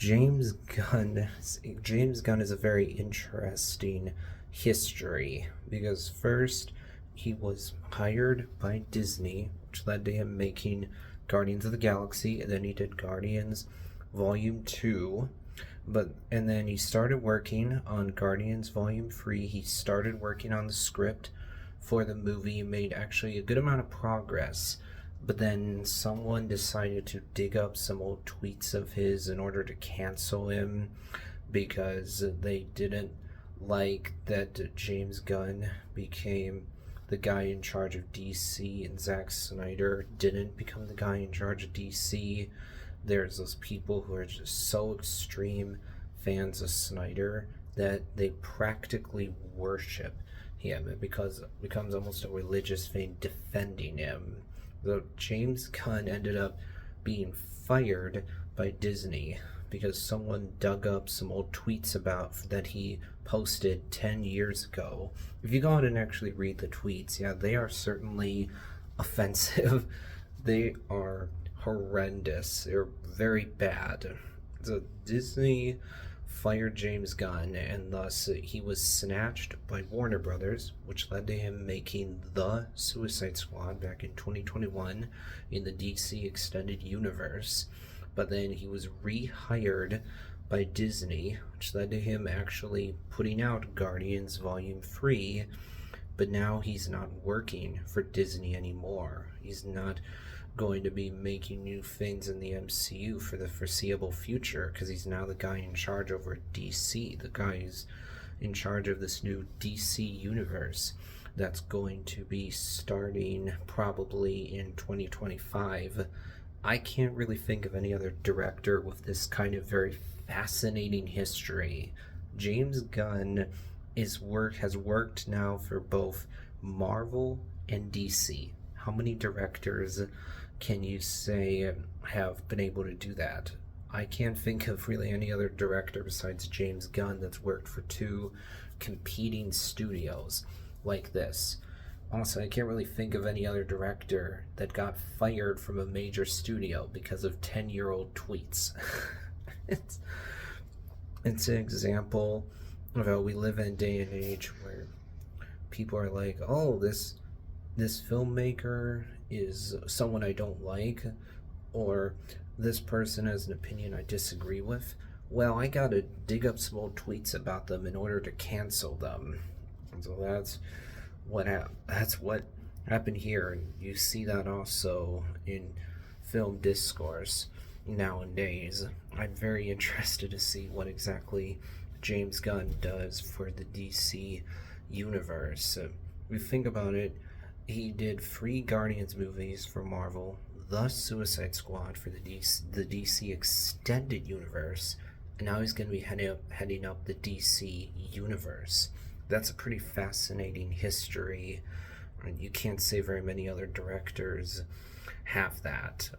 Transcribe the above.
James Gunn. James Gunn is a very interesting history because first he was hired by Disney, which led to him making Guardians of the Galaxy, and then he did Guardians Volume 2. And then he started working on Guardians Volume 3. He started working on the script for the movie, made actually a good amount of progress. But then someone decided to dig up some old tweets of his in order to cancel him because they didn't like that James Gunn became the guy in charge of DC and Zack Snyder didn't become the guy in charge of DC. There's those people who are just so extreme fans of Snyder that they practically worship him. It becomes almost a religious thing defending him. So James Gunn ended up being fired by Disney because someone dug up some old tweets about that he posted 10 years ago. If you go on and actually read the tweets, yeah, they are certainly offensive. They are horrendous. They're very bad. So Disney fired James Gunn, and thus he was snatched by Warner Brothers, which led to him making The Suicide Squad back in 2021 in the DC Extended Universe. But then he was rehired by Disney, which led to him actually putting out Guardians Volume 3, but now he's not working for Disney anymore. He's not going to be making new things in the MCU for the foreseeable future because he's now the guy in charge over DC, the guy who's in charge of this new DC universe that's going to be starting probably in 2025. I can't really think of any other director with this kind of very fascinating history. James Gunn has worked now for both Marvel and DC. How many directors can you say have been able to do that? I can't think of really any other director besides James Gunn that's worked for two competing studios like this. Also, I can't really think of any other director that got fired from a major studio because of 10-year-old tweets. it's an example of how we live in a day and age where people are like, oh, this filmmaker is someone I don't like, or this person has an opinion I disagree with. Well, I gotta dig up some old tweets about them in order to cancel them. And so that's what happened here, and you see that also in film discourse nowadays. I'm very interested to see what exactly James Gunn does for the DC universe. If you think about it, he did 3 Guardians movies for Marvel, The Suicide Squad for the DC Extended Universe, and now he's going to be heading up the DC Universe. That's a pretty fascinating history. You can't say very many other directors have that.